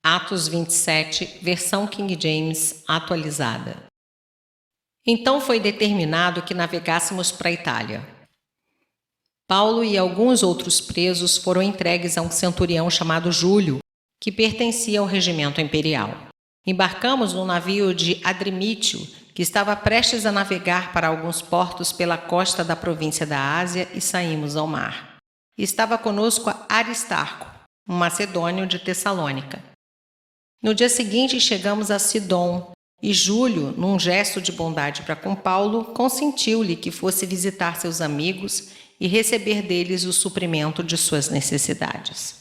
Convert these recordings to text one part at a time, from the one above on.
Atos 27, versão King James atualizada. Então foi determinado que navegássemos para a Itália. Paulo e alguns outros presos foram entregues a um centurião chamado Júlio, que pertencia ao regimento imperial. Embarcamos no navio de Adrimítio, que estava prestes a navegar para alguns portos pela costa da província da Ásia, e saímos ao mar. Estava conosco Aristarco, um macedônio de Tessalônica. No dia seguinte chegamos a Sidom, e Júlio, num gesto de bondade para com Paulo, consentiu-lhe que fosse visitar seus amigos e receber deles o suprimento de suas necessidades.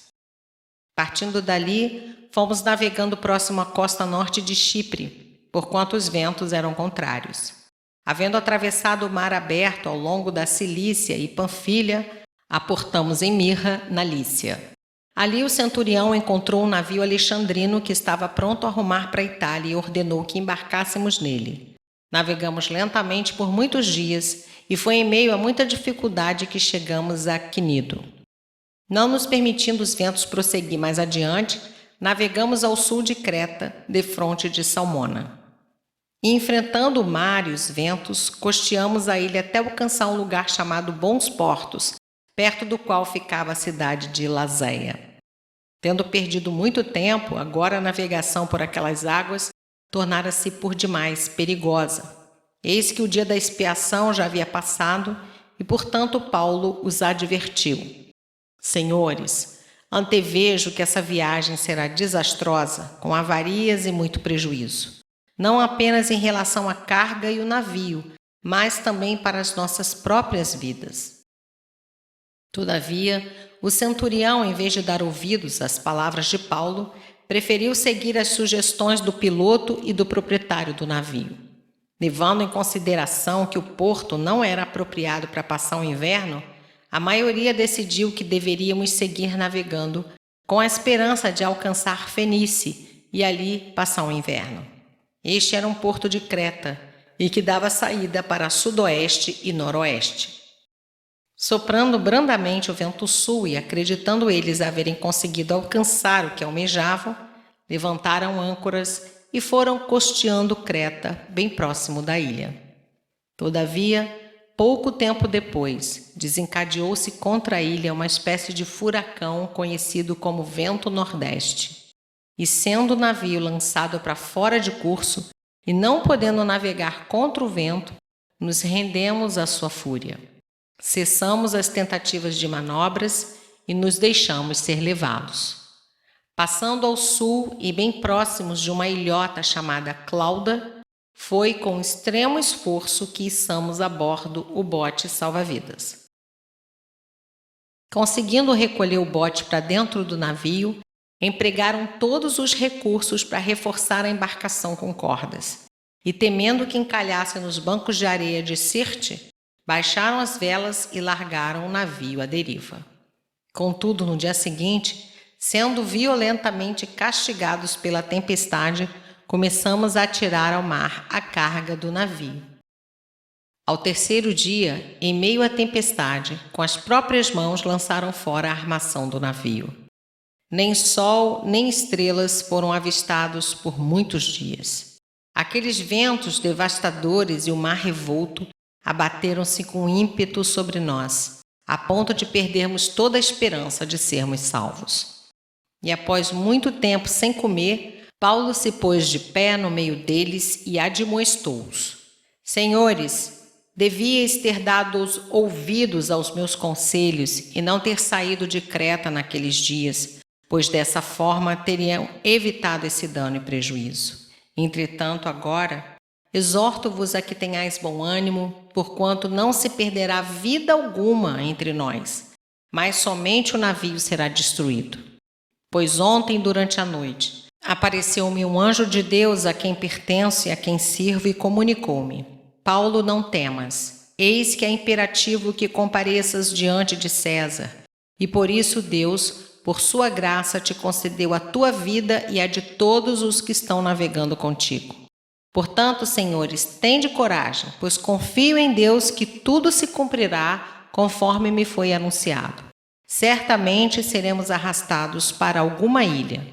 Partindo dali, fomos navegando próximo à costa norte de Chipre, porquanto os ventos eram contrários. Havendo atravessado o mar aberto ao longo da Cilícia e Panfilha, aportamos em Mirra, na Lícia. Ali o centurião encontrou um navio alexandrino que estava pronto a rumar para a Itália e ordenou que embarcássemos nele. Navegamos lentamente por muitos dias e foi em meio a muita dificuldade que chegamos a Cnido. Não nos permitindo os ventos prosseguir mais adiante, navegamos ao sul de Creta, defronte de Salmona. E enfrentando o mar e os ventos, costeamos a ilha até alcançar um lugar chamado Bons Portos, perto do qual ficava a cidade de Lazéia. Tendo perdido muito tempo, agora a navegação por aquelas águas tornara-se por demais perigosa. Eis que o dia da expiação já havia passado e, portanto, Paulo os advertiu. Senhores, antevejo que essa viagem será desastrosa, com avarias e muito prejuízo, não apenas em relação à carga e o navio, mas também para as nossas próprias vidas. Todavia, o centurião, em vez de dar ouvidos às palavras de Paulo, preferiu seguir as sugestões do piloto e do proprietário do navio. Levando em consideração que o porto não era apropriado para passar o inverno, a maioria decidiu que deveríamos seguir navegando com a esperança de alcançar Fenice e ali passar o inverno. Este era um porto de Creta e que dava saída para sudoeste e noroeste. Soprando brandamente o vento sul e acreditando eles haverem conseguido alcançar o que almejavam, levantaram âncoras e foram costeando Creta, bem próximo da ilha. Todavia, pouco tempo depois, desencadeou-se contra a ilha uma espécie de furacão conhecido como vento nordeste. E sendo o navio lançado para fora de curso e não podendo navegar contra o vento, nos rendemos à sua fúria. Cessamos as tentativas de manobras e nos deixamos ser levados. Passando ao sul e bem próximos de uma ilhota chamada Clauda, foi com extremo esforço que içamos a bordo o bote salva-vidas. Conseguindo recolher o bote para dentro do navio, empregaram todos os recursos para reforçar a embarcação com cordas. E temendo que encalhasse nos bancos de areia de Sirte, baixaram as velas e largaram o navio à deriva. Contudo, no dia seguinte, sendo violentamente castigados pela tempestade, começamos a atirar ao mar a carga do navio. Ao terceiro dia, em meio à tempestade, com as próprias mãos lançaram fora a armação do navio. Nem sol, nem estrelas foram avistados por muitos dias. Aqueles ventos devastadores e o mar revolto abateram-se com ímpeto sobre nós, a ponto de perdermos toda a esperança de sermos salvos. E após muito tempo sem comer, Paulo se pôs de pé no meio deles e admoestou-os. Senhores, devíeis ter dado ouvidos aos meus conselhos e não ter saído de Creta naqueles dias, pois dessa forma teriam evitado esse dano e prejuízo. Entretanto, agora, exorto-vos a que tenhais bom ânimo, porquanto não se perderá vida alguma entre nós, mas somente o navio será destruído. Pois ontem, durante a noite, apareceu-me um anjo de Deus a quem pertenço e a quem sirvo e comunicou-me: Paulo, não temas, eis que é imperativo que compareças diante de César, e por isso Deus, por sua graça, te concedeu a tua vida e a de todos os que estão navegando contigo. Portanto, senhores, tende coragem, pois confio em Deus que tudo se cumprirá conforme me foi anunciado. Certamente seremos arrastados para alguma ilha.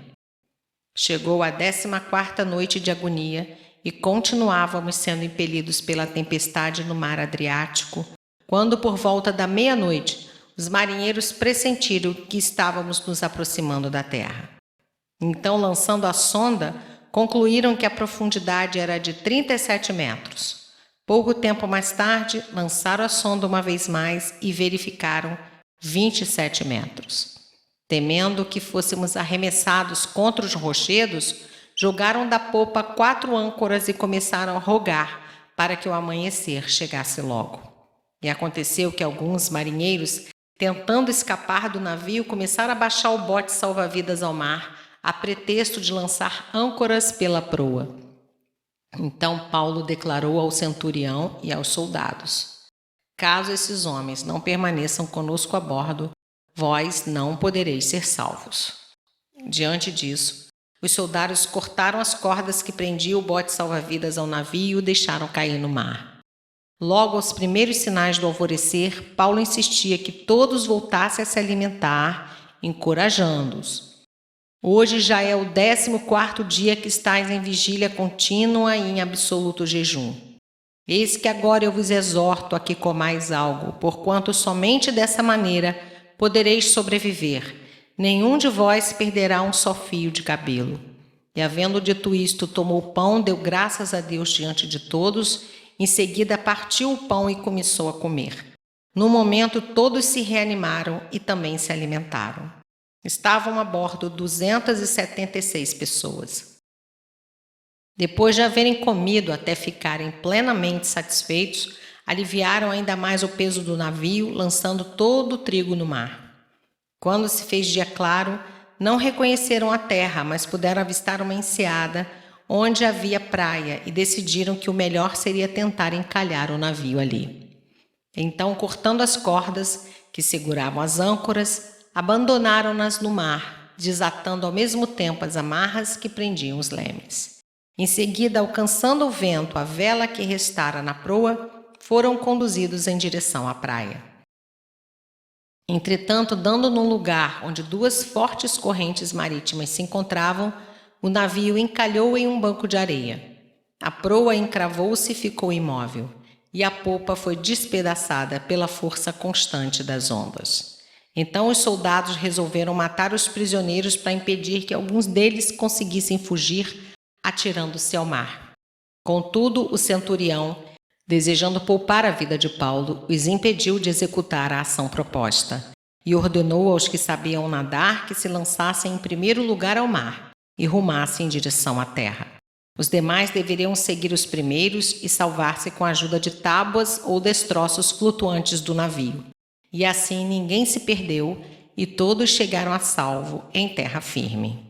Chegou a 14ª noite de agonia e continuávamos sendo impelidos pela tempestade no mar Adriático, quando por volta da meia-noite os marinheiros pressentiram que estávamos nos aproximando da terra. Então, lançando a sonda, concluíram que a profundidade era de 37 metros. Pouco tempo mais tarde, lançaram a sonda uma vez mais e verificaram 27 metros. Temendo que fôssemos arremessados contra os rochedos, jogaram da popa 4 âncoras e começaram a rogar para que o amanhecer chegasse logo. E aconteceu que alguns marinheiros, tentando escapar do navio, começaram a baixar o bote salva-vidas ao mar, a pretexto de lançar âncoras pela proa. Então Paulo declarou ao centurião e aos soldados: caso esses homens não permaneçam conosco a bordo, vós não podereis ser salvos. Diante disso, os soldados cortaram as cordas que prendiam o bote salva-vidas ao navio e o deixaram cair no mar. Logo aos primeiros sinais do alvorecer, Paulo insistia que todos voltassem a se alimentar, encorajando-os. Hoje já é o 14º dia que estáis em vigília contínua e em absoluto jejum. Eis que agora eu vos exorto a que comais algo, porquanto somente dessa maneira podereis sobreviver. Nenhum de vós perderá um só fio de cabelo. E havendo dito isto, tomou o pão, deu graças a Deus diante de todos, em seguida partiu o pão e começou a comer. No momento todos se reanimaram e também se alimentaram. Estavam a bordo 276 pessoas. Depois de haverem comido até ficarem plenamente satisfeitos, aliviaram ainda mais o peso do navio, lançando todo o trigo no mar. Quando se fez dia claro, não reconheceram a terra, mas puderam avistar uma enseada onde havia praia e decidiram que o melhor seria tentar encalhar o navio ali. Então, cortando as cordas que seguravam as âncoras, abandonaram-nas no mar, desatando ao mesmo tempo as amarras que prendiam os lemes. Em seguida, alcançando o vento a vela que restara na proa, foram conduzidos em direção à praia. Entretanto, dando num lugar onde 2 fortes correntes marítimas se encontravam, o navio encalhou em um banco de areia. A proa encravou-se e ficou imóvel, e a popa foi despedaçada pela força constante das ondas. Então os soldados resolveram matar os prisioneiros para impedir que alguns deles conseguissem fugir, atirando-se ao mar. Contudo, o centurião, desejando poupar a vida de Paulo, os impediu de executar a ação proposta e ordenou aos que sabiam nadar que se lançassem em primeiro lugar ao mar e rumassem em direção à terra. Os demais deveriam seguir os primeiros e salvar-se com a ajuda de tábuas ou destroços flutuantes do navio. E assim ninguém se perdeu e todos chegaram a salvo em terra firme.